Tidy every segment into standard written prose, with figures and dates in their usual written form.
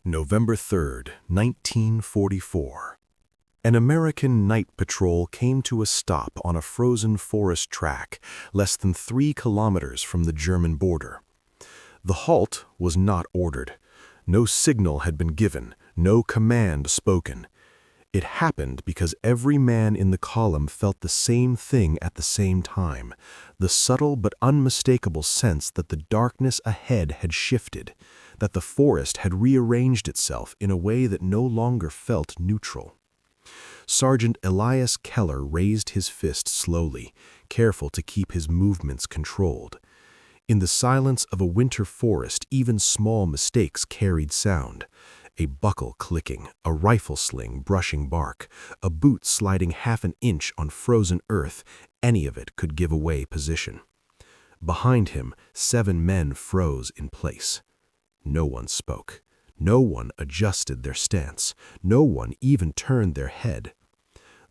November 3rd, 1944. An American night patrol came to a stop on a frozen forest track less than 3 kilometers from the German border. The halt was not ordered. No signal had been given, no command spoken. It happened because every man in the column felt the same thing at the same time, the subtle but unmistakable sense that the darkness ahead had shifted, that the forest had rearranged itself in a way that no longer felt neutral. Sergeant Elias Keller raised his fist slowly, careful to keep his movements controlled. In the silence of a winter forest, even small mistakes carried sound. A buckle clicking, a rifle sling brushing bark, a boot sliding half an inch on frozen earth, any of it could give away position. Behind him, 7 men froze in place. No one spoke. No one adjusted their stance. No one even turned their head.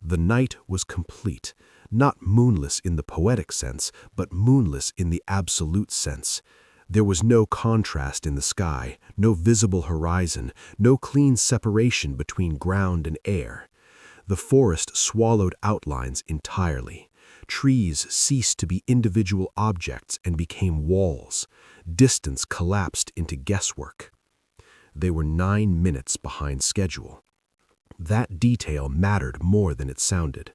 The night was complete, not moonless in the poetic sense, but moonless in the absolute sense. There was no contrast in the sky, no visible horizon, no clean separation between ground and air. The forest swallowed outlines entirely. Trees ceased to be individual objects and became walls. Distance collapsed into guesswork. They were 9 minutes behind schedule. That detail mattered more than it sounded.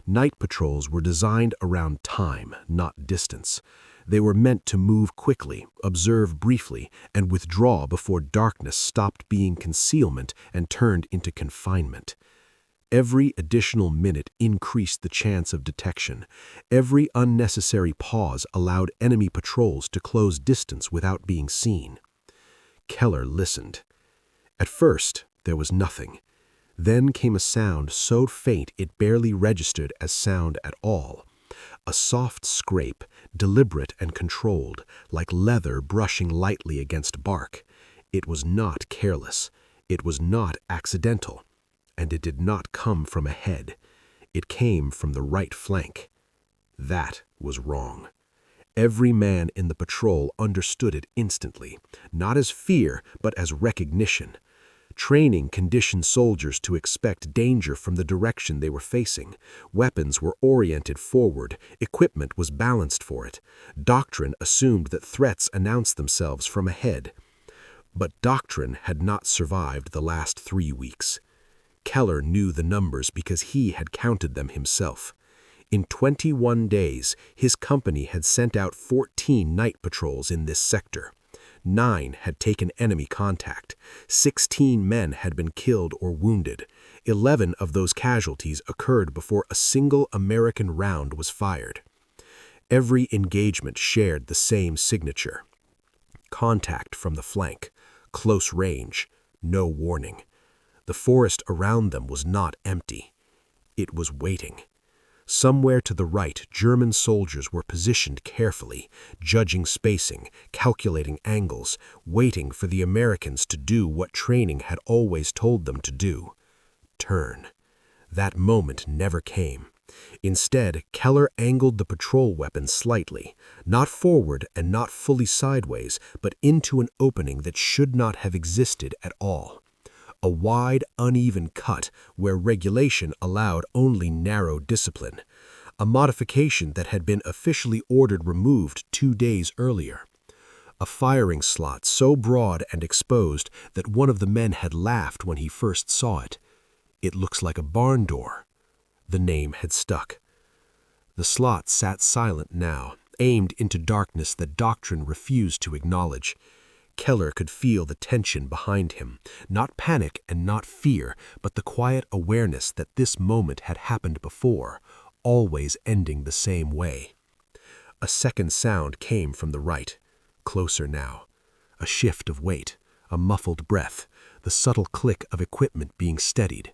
Night patrols were designed around time, not distance. They were meant to move quickly, observe briefly, and withdraw before darkness stopped being concealment and turned into confinement. Every additional minute increased the chance of detection. Every unnecessary pause allowed enemy patrols to close distance without being seen. Keller listened. At first, there was nothing. Then came a sound so faint it barely registered as sound at all. A soft scrape, deliberate and controlled, like leather brushing lightly against bark. It was not careless. It was not accidental. And it did not come from ahead. It came from the right flank. That was wrong. Every man in the patrol understood it instantly, not as fear, but as recognition. Training conditioned soldiers to expect danger from the direction they were facing. Weapons were oriented forward, equipment was balanced for it. Doctrine assumed that threats announced themselves from ahead. But doctrine had not survived the last 3 weeks. Keller knew the numbers because he had counted them himself. In 21 days, his company had sent out 14 night patrols in this sector. 9 had taken enemy contact. 16 men had been killed or wounded. 11 of those casualties occurred before a single American round was fired. Every engagement shared the same signature. Contact from the flank, close range, no warning. The forest around them was not empty. It was waiting. Somewhere to the right, German soldiers were positioned carefully, judging spacing, calculating angles, waiting for the Americans to do what training had always told them to do. Turn. That moment never came. Instead, Keller angled the patrol weapon slightly, not forward and not fully sideways, but into an opening that should not have existed at all. A wide, uneven cut where regulation allowed only narrow discipline. A modification that had been officially ordered removed 2 days earlier. A firing slot so broad and exposed that one of the men had laughed when he first saw it. It looks like a barn door. The name had stuck. The slot sat silent now, aimed into darkness that doctrine refused to acknowledge. Keller could feel the tension behind him, not panic and not fear, but the quiet awareness that this moment had happened before, always ending the same way. A second sound came from the right, closer now. A shift of weight, a muffled breath, the subtle click of equipment being steadied.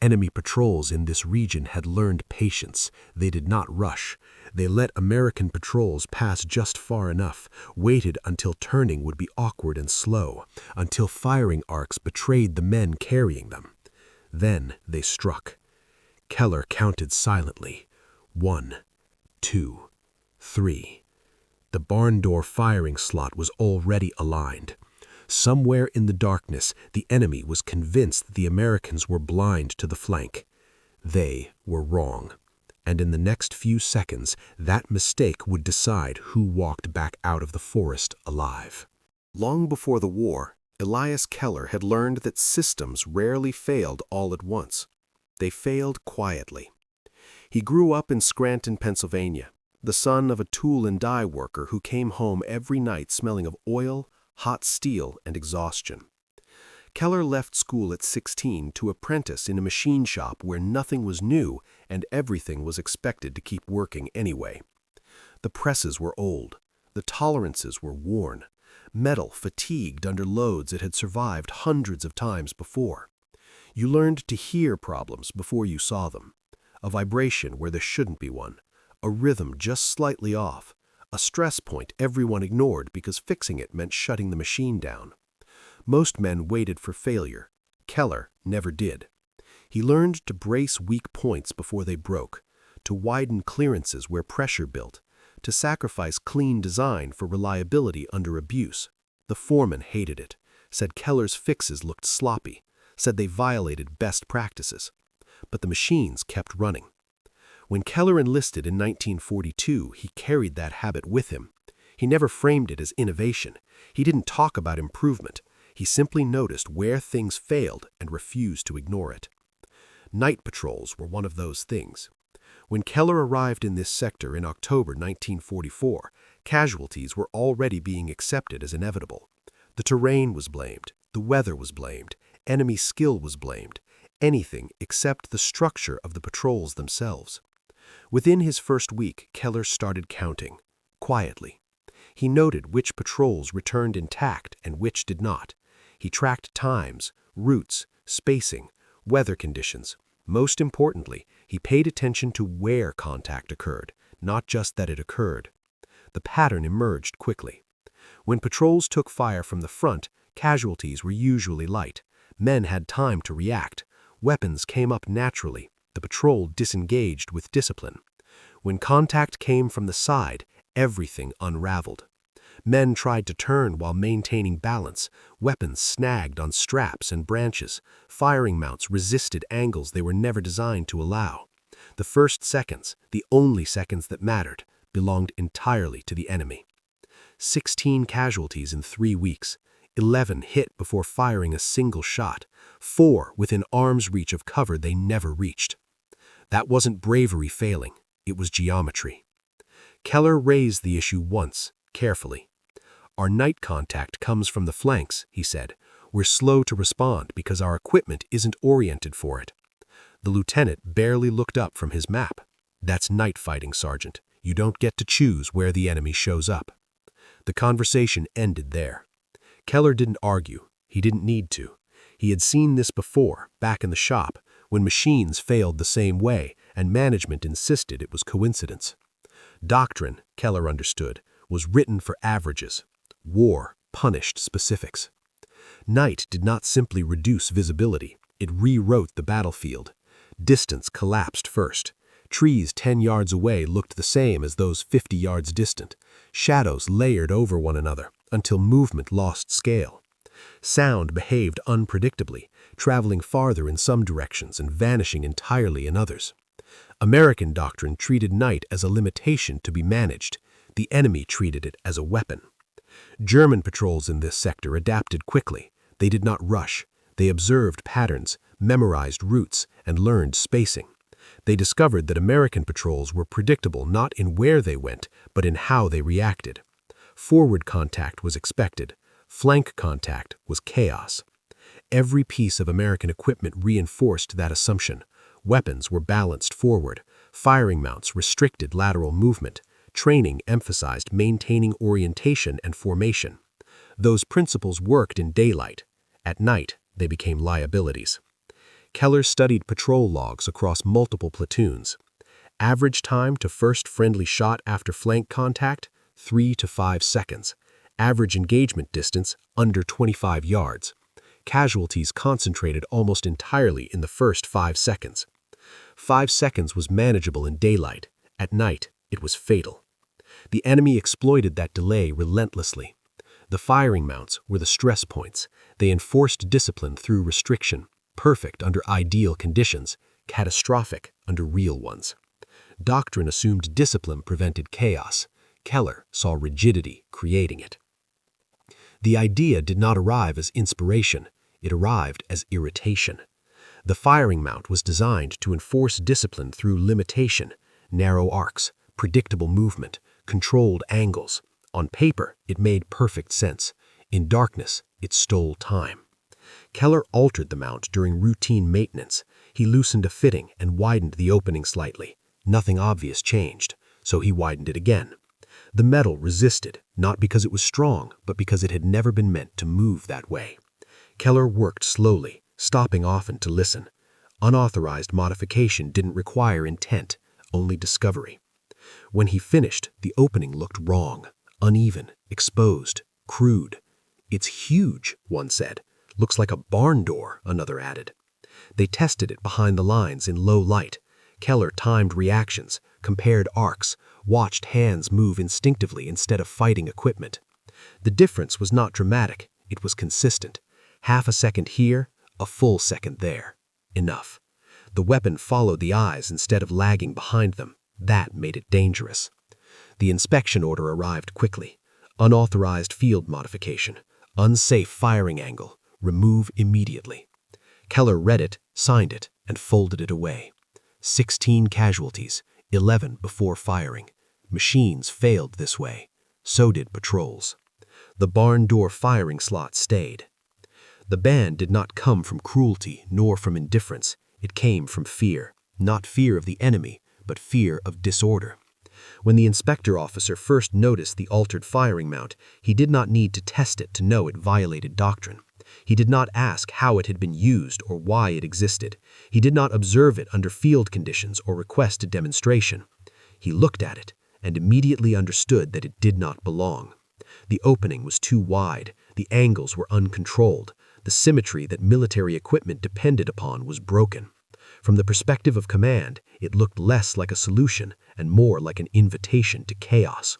Enemy patrols in this region had learned patience. They did not rush. They let American patrols pass just far enough, waited until turning would be awkward and slow, until firing arcs betrayed the men carrying them. Then they struck. Keller counted silently. 1, 2, 3. The barn door firing slot was already aligned. Somewhere in the darkness, the enemy was convinced that the Americans were blind to the flank. They were wrong. And in the next few seconds, that mistake would decide who walked back out of the forest alive. Long before the war, Elias Keller had learned that systems rarely failed all at once. They failed quietly. He grew up in Scranton, Pennsylvania, the son of a tool and die worker who came home every night smelling of oil, hot steel, and exhaustion. Keller left school at 16 to apprentice in a machine shop where nothing was new and everything was expected to keep working anyway. The presses were old. The tolerances were worn. Metal fatigued under loads it had survived hundreds of times before. You learned to hear problems before you saw them. A vibration where there shouldn't be one. A rhythm just slightly off. A stress point everyone ignored because fixing it meant shutting the machine down. Most men waited for failure. Keller never did. He learned to brace weak points before they broke, to widen clearances where pressure built, to sacrifice clean design for reliability under abuse. The foreman hated it, said Keller's fixes looked sloppy, said they violated best practices. But the machines kept running. When Keller enlisted in 1942, he carried that habit with him. He never framed it as innovation. He didn't talk about improvement. He simply noticed where things failed and refused to ignore it. Night patrols were one of those things. When Keller arrived in this sector in October 1944, casualties were already being accepted as inevitable. The terrain was blamed, the weather was blamed, enemy skill was blamed, anything except the structure of the patrols themselves. Within his first week, Keller started counting, quietly. He noted which patrols returned intact and which did not. He tracked times, routes, spacing, weather conditions. Most importantly, he paid attention to where contact occurred, not just that it occurred. The pattern emerged quickly. When patrols took fire from the front, casualties were usually light. Men had time to react. Weapons came up naturally. The patrol disengaged with discipline. When contact came from the side, everything unraveled. Men tried to turn while maintaining balance. Weapons snagged on straps and branches. Firing mounts resisted angles they were never designed to allow. The first seconds, the only seconds that mattered, belonged entirely to the enemy. 16 casualties in 3 weeks. 11 hit before firing a single shot. 4 within arm's reach of cover they never reached. That wasn't bravery failing. It was geometry. Keller raised the issue once, carefully. Our night contact comes from the flanks, he said. We're slow to respond because our equipment isn't oriented for it. The lieutenant barely looked up from his map. That's night fighting, Sergeant. You don't get to choose where the enemy shows up. The conversation ended there. Keller didn't argue. He didn't need to. He had seen this before, back in the shop, when machines failed the same way and management insisted it was coincidence. Doctrine, Keller understood, was written for averages. War punished specifics. Night did not simply reduce visibility. It rewrote the battlefield. Distance collapsed first. Trees 10 yards away looked the same as those 50 yards distant. Shadows layered over one another until movement lost scale. Sound behaved unpredictably, traveling farther in some directions and vanishing entirely in others. American doctrine treated night as a limitation to be managed. The enemy treated it as a weapon. German patrols in this sector adapted quickly. They did not rush. They observed patterns, memorized routes, and learned spacing. They discovered that American patrols were predictable not in where they went, but in how they reacted. Forward contact was expected. Flank contact was chaos. Every piece of American equipment reinforced that assumption. Weapons were balanced forward. Firing mounts restricted lateral movement. Training emphasized maintaining orientation and formation. Those principles worked in daylight. At night, they became liabilities. Keller studied patrol logs across multiple platoons. Average time to first friendly shot after flank contact, 3 to 5 seconds. Average engagement distance, under 25 yards. Casualties concentrated almost entirely in the first 5 seconds. 5 seconds was manageable in daylight. At night, it was fatal. The enemy exploited that delay relentlessly. The firing mounts were the stress points. They enforced discipline through restriction, perfect under ideal conditions, catastrophic under real ones. Doctrine assumed discipline prevented chaos. Keller saw rigidity creating it. The idea did not arrive as inspiration, it arrived as irritation. The firing mount was designed to enforce discipline through limitation, narrow arcs, predictable movement, controlled angles. On paper, it made perfect sense. In darkness, it stole time. Keller altered the mount during routine maintenance. He loosened a fitting and widened the opening slightly. Nothing obvious changed, so he widened it again. The metal resisted, not because it was strong, but because it had never been meant to move that way. Keller worked slowly, stopping often to listen. Unauthorized modification didn't require intent, only discovery. When he finished, the opening looked wrong, uneven, exposed, crude. "It's huge," one said. "Looks like a barn door," another added. They tested it behind the lines in low light. Keller timed reactions, compared arcs, watched hands move instinctively instead of fighting equipment. The difference was not dramatic, it was consistent. Half a second here, a full second there. Enough. The weapon followed the eyes instead of lagging behind them. That made it dangerous. The inspection order arrived quickly. Unauthorized field modification. Unsafe firing angle. Remove immediately. Keller read it, signed it, and folded it away. 16 casualties, 11 before firing. Machines failed this way. So did patrols. The barn door firing slot stayed. The ban did not come from cruelty nor from indifference. It came from fear. Not fear of the enemy, but fear of disorder. When the inspector officer first noticed the altered firing mount, he did not need to test it to know it violated doctrine. He did not ask how it had been used or why it existed. He did not observe it under field conditions or request a demonstration. He looked at it and immediately understood that it did not belong. The opening was too wide, the angles were uncontrolled, the symmetry that military equipment depended upon was broken. From the perspective of command, it looked less like a solution and more like an invitation to chaos.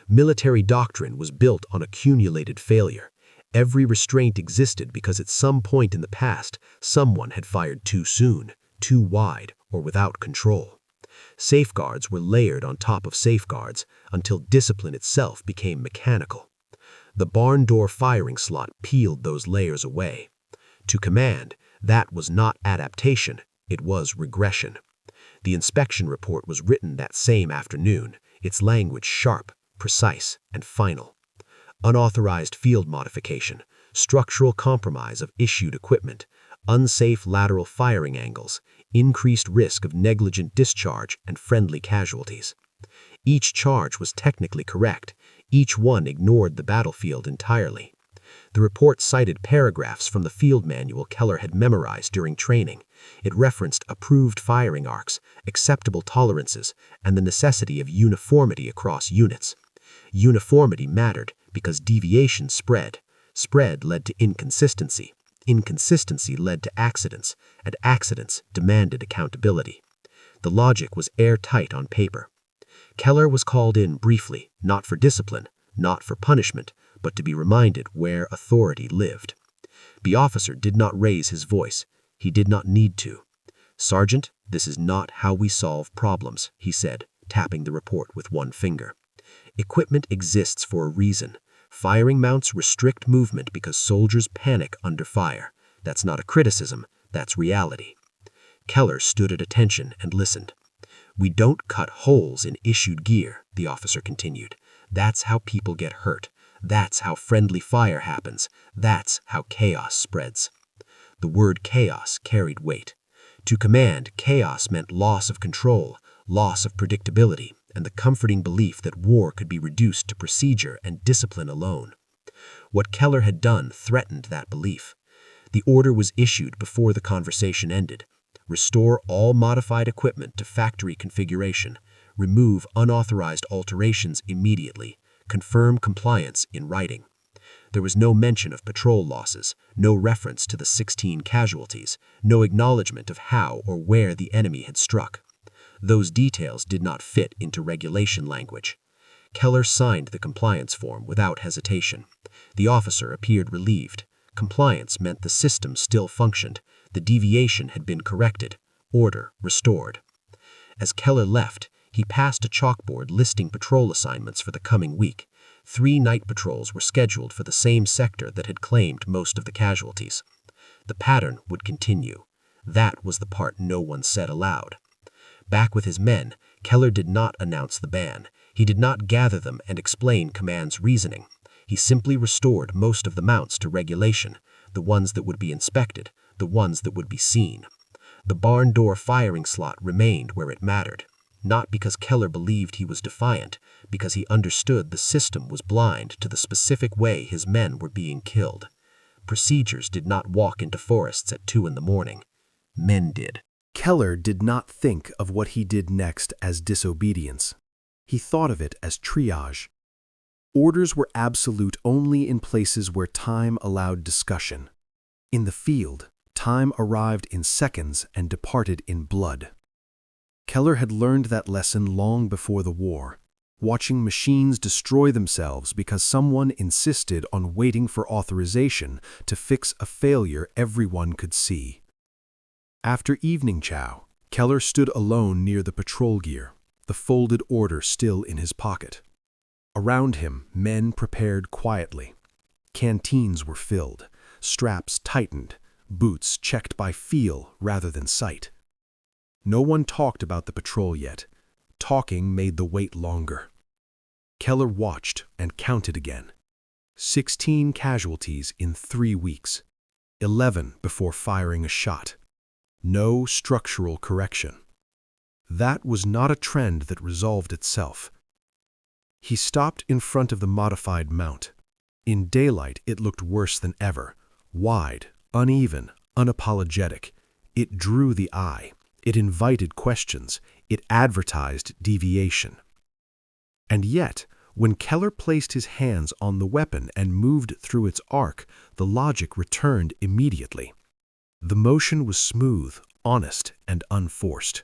Military doctrine was built on accumulated failure. Every restraint existed because at some point in the past, someone had fired too soon, too wide, or without control. Safeguards were layered on top of safeguards until discipline itself became mechanical. The barn door firing slot peeled those layers away. To command, that was not adaptation, it was regression. The inspection report was written that same afternoon, its language sharp, precise, and final. Unauthorized field modification, structural compromise of issued equipment, unsafe lateral firing angles, increased risk of negligent discharge and friendly casualties. Each charge was technically correct. Each one ignored the battlefield entirely. The report cited paragraphs from the field manual Keller had memorized during training. It referenced approved firing arcs, acceptable tolerances, and the necessity of uniformity across units. Uniformity mattered because deviation spread. Spread led to inconsistency. Inconsistency led to accidents, and accidents demanded accountability. The logic was airtight on paper. Keller was called in briefly, not for discipline, not for punishment, but to be reminded where authority lived. The officer did not raise his voice. He did not need to. "Sergeant, this is not how we solve problems," he said, tapping the report with one finger. "Equipment exists for a reason. Firing mounts restrict movement because soldiers panic under fire. That's not a criticism, that's reality." Keller stood at attention and listened. "We don't cut holes in issued gear," the officer continued. "That's how people get hurt. That's how friendly fire happens. That's how chaos spreads." The word chaos carried weight. To command, chaos meant loss of control, loss of predictability, and the comforting belief that war could be reduced to procedure and discipline alone. What Keller had done threatened that belief. The order was issued before the conversation ended. Restore all modified equipment to factory configuration. Remove unauthorized alterations immediately. Confirm compliance in writing. There was no mention of patrol losses, no reference to the 16 casualties, no acknowledgement of how or where the enemy had struck. Those details did not fit into regulation language. Keller signed the compliance form without hesitation. The officer appeared relieved. Compliance meant the system still functioned. The deviation had been corrected. Order restored. As Keller left, he passed a chalkboard listing patrol assignments for the coming week. 3 night patrols were scheduled for the same sector that had claimed most of the casualties. The pattern would continue. That was the part no one said aloud. Back with his men, Keller did not announce the ban. He did not gather them and explain command's reasoning. He simply restored most of the mounts to regulation, the ones that would be inspected, the ones that would be seen. The barn door firing slot remained where it mattered, not because Keller believed he was defiant, because he understood the system was blind to the specific way his men were being killed. Procedures did not walk into forests at 2 in the morning. Men did. Keller did not think of what he did next as disobedience. He thought of it as triage. Orders were absolute only in places where time allowed discussion. In the field, time arrived in seconds and departed in blood. Keller had learned that lesson long before the war, watching machines destroy themselves because someone insisted on waiting for authorization to fix a failure everyone could see. After evening chow, Keller stood alone near the patrol gear, the folded order still in his pocket. Around him, men prepared quietly. Canteens were filled, straps tightened, boots checked by feel rather than sight. No one talked about the patrol yet. Talking made the wait longer. Keller watched and counted again. 16 casualties in 3 weeks. 11 before firing a shot. No structural correction. That was not a trend that resolved itself. He stopped in front of the modified mount. In daylight, it looked worse than ever. Wide, uneven, unapologetic. It drew the eye. It invited questions. It advertised deviation. And yet, when Keller placed his hands on the weapon and moved through its arc, the logic returned immediately. The motion was smooth, honest, and unforced.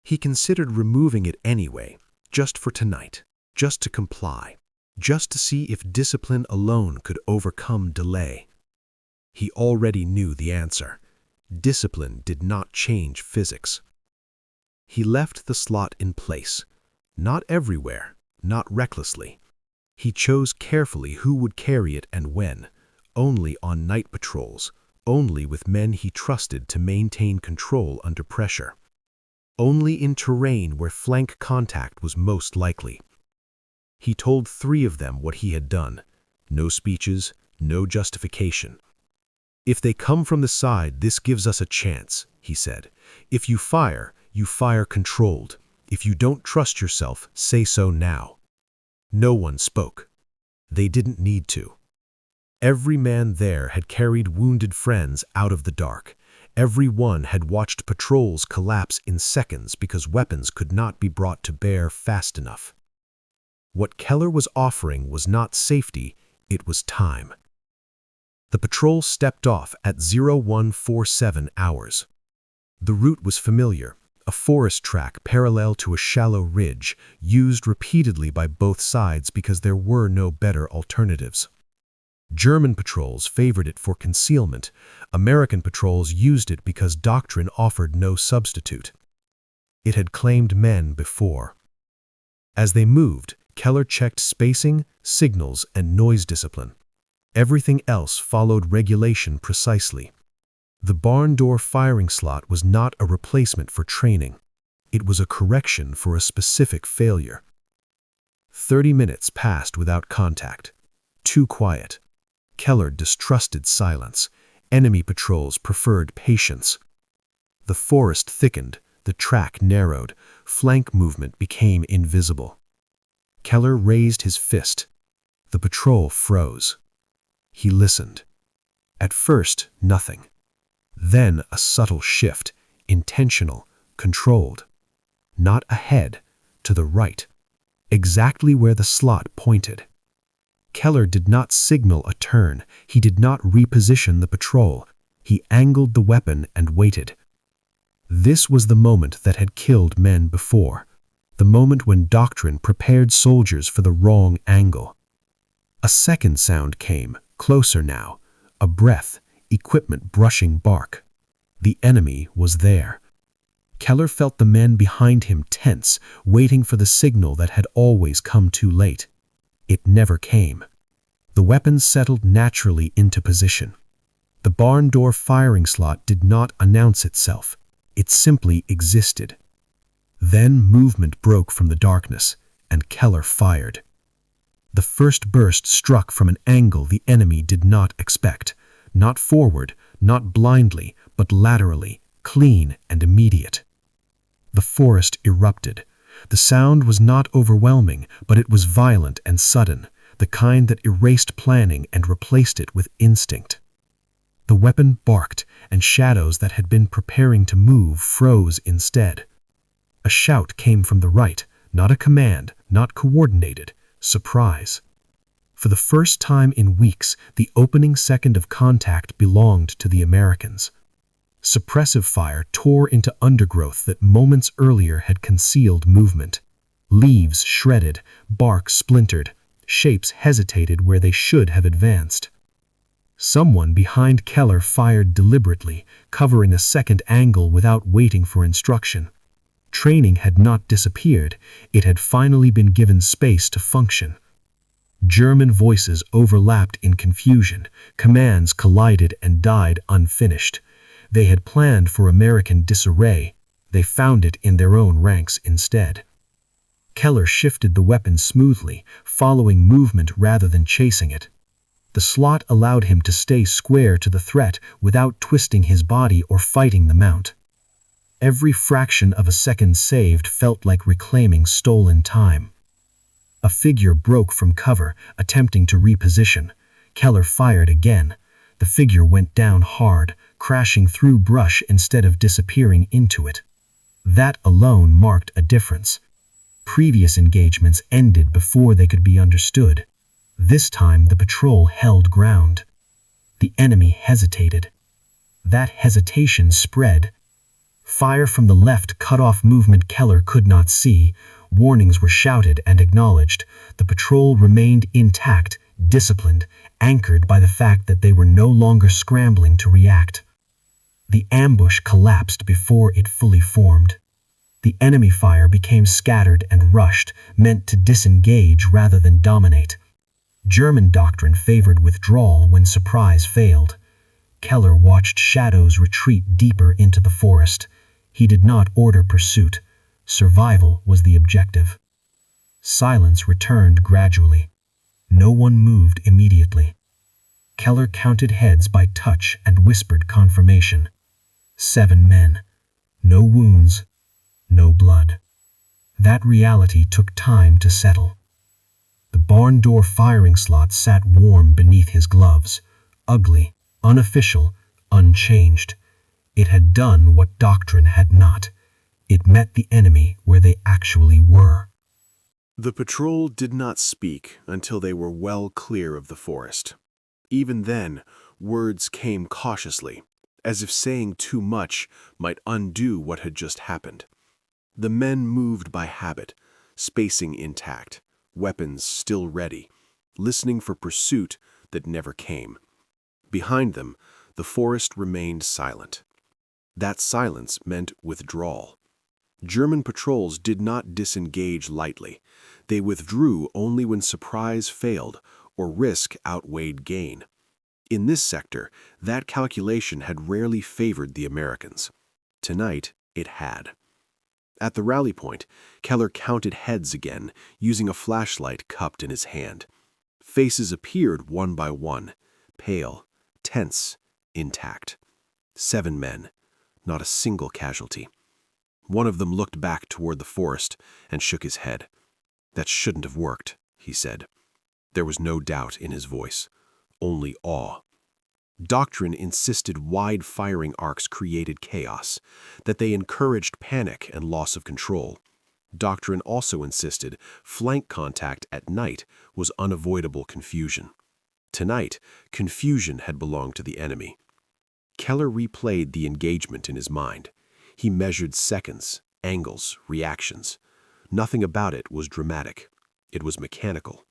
He considered removing it anyway, just for tonight, just to comply, just to see if discipline alone could overcome delay. He already knew the answer. Discipline did not change physics. He left the slot in place, not everywhere, not recklessly. He chose carefully who would carry it and when, only on night patrols, only with men he trusted to maintain control under pressure, only in terrain where flank contact was most likely. He told 3 of them what he had done. No speeches, no justification. "If they come from the side, this gives us a chance," he said. "If you fire controlled. If you don't trust yourself, say so now." No one spoke. They didn't need to. Every man there had carried wounded friends out of the dark. Every one had watched patrols collapse in seconds because weapons could not be brought to bear fast enough. What Keller was offering was not safety, it was time. The patrol stepped off at 0147 hours. The route was familiar, a forest track parallel to a shallow ridge, used repeatedly by both sides because there were no better alternatives. German patrols favored it for concealment. American patrols used it because doctrine offered no substitute. It had claimed men before. As they moved, Keller checked spacing, signals, and noise discipline. Everything else followed regulation precisely. The barn door firing slot was not a replacement for training. It was a correction for a specific failure. 30 minutes passed without contact. Too quiet. Keller distrusted silence. Enemy patrols preferred patience. The forest thickened, the track narrowed, flank movement became invisible. Keller raised his fist. The patrol froze. He listened. At first, nothing. Then a subtle shift, intentional, controlled. Not ahead, to the right, exactly where the slot pointed. Keller did not signal a turn. He did not reposition the patrol. He angled the weapon and waited. This was the moment that had killed men before. the moment when doctrine prepared soldiers for the wrong angle. A second sound came, closer now, a breath, equipment brushing bark. The enemy was there. Keller felt the men behind him tense, waiting for the signal that had always come too late. It never came. The weapons settled naturally into position. The barn door firing slot did not announce itself. It simply existed. Then movement broke from the darkness, and Keller fired. The first burst struck from an angle the enemy did not expect. Not forward, not blindly, but laterally, clean and immediate. The forest erupted. The sound was not overwhelming, but it was violent and sudden, the kind that erased planning and replaced it with instinct. The weapon barked, and shadows that had been preparing to move froze instead. A shout came from the right, not a command, not coordinated, surprise. For the first time in weeks, the opening second of contact belonged to the Americans. Suppressive fire tore into undergrowth that moments earlier had concealed movement. Leaves shredded, bark splintered, shapes hesitated where they should have advanced. Someone behind Keller fired deliberately, covering a second angle without waiting for instruction. Training had not disappeared, it had finally been given space to function. German voices overlapped in confusion, commands collided and died unfinished. They had planned for American disarray. They found it in their own ranks instead. Keller shifted the weapon smoothly, following movement rather than chasing it. The slot allowed him to stay square to the threat without twisting his body or fighting the mount. Every fraction of a second saved felt like reclaiming stolen time. A figure broke from cover, attempting to reposition. Keller fired again. The figure went down hard, crashing through brush instead of disappearing into it. That alone marked a difference. Previous engagements ended before they could be understood. This time the patrol held ground. The enemy hesitated. That hesitation spread. Fire from the left cut off movement Keller could not see. Warnings were shouted and acknowledged. The patrol remained intact, disciplined, anchored by the fact that they were no longer scrambling to react. The ambush collapsed before it fully formed. The enemy fire became scattered and rushed, meant to disengage rather than dominate. German doctrine favored withdrawal when surprise failed. Keller watched shadows retreat deeper into the forest. He did not order pursuit. Survival was the objective. Silence returned gradually. No one moved immediately. Keller counted heads by touch and whispered confirmation. 7 men. No wounds. No blood. That reality took time to settle. The barn door firing slot sat warm beneath his gloves. Ugly, unofficial, unchanged. It had done what doctrine had not. It met the enemy where they actually were. The patrol did not speak until they were well clear of the forest. Even then, words came cautiously, as if saying too much might undo what had just happened. The men moved by habit, spacing intact, weapons still ready, listening for pursuit that never came. Behind them, the forest remained silent. That silence meant withdrawal. German patrols did not disengage lightly. They withdrew only when surprise failed or risk outweighed gain. In this sector, that calculation had rarely favored the Americans. Tonight, it had. At the rally point, Keller counted heads again, using a flashlight cupped in his hand. Faces appeared one by one, pale, tense, intact. 7 men, not a single casualty. One of them looked back toward the forest and shook his head. "That shouldn't have worked," he said. There was no doubt in his voice, only awe. Doctrine insisted wide firing arcs created chaos, that they encouraged panic and loss of control. Doctrine also insisted flank contact at night was unavoidable confusion. Tonight, confusion had belonged to the enemy. Keller replayed the engagement in his mind. He measured seconds, angles, reactions. Nothing about it was dramatic. It was mechanical.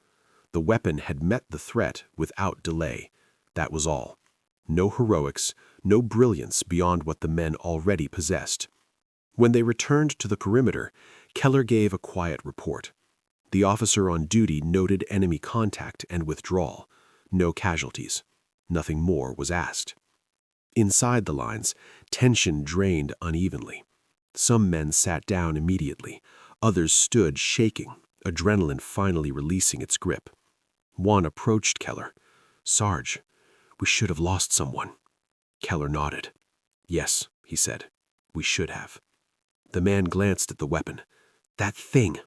The weapon had met the threat without delay. That was all. No heroics, no brilliance beyond what the men already possessed. When they returned to the perimeter, Keller gave a quiet report. The officer on duty noted enemy contact and withdrawal. No casualties. Nothing more was asked. Inside the lines, tension drained unevenly. Some men sat down immediately. Others stood shaking, adrenaline finally releasing its grip. One approached Keller. "Sarge, we should have lost someone." Keller nodded. "Yes," he said, "we should have." The man glanced at the weapon. "That thing."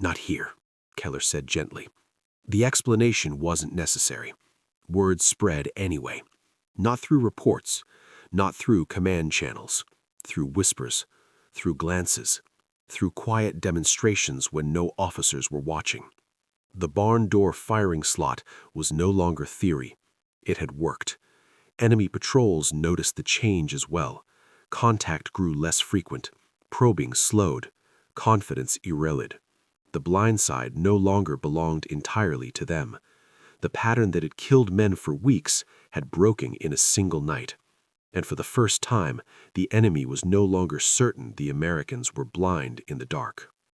"Not here," Keller said gently. The explanation wasn't necessary. Word spread anyway. Not through reports, not through command channels, through whispers, through glances, through quiet demonstrations when no officers were watching. The barn door firing slot was no longer theory. It had worked. Enemy patrols noticed the change as well. Contact grew less frequent. Probing slowed. Confidence eroded. The blind side no longer belonged entirely to them. The pattern that had killed men for weeks had broken in a single night. And for the first time, the enemy was no longer certain the Americans were blind in the dark.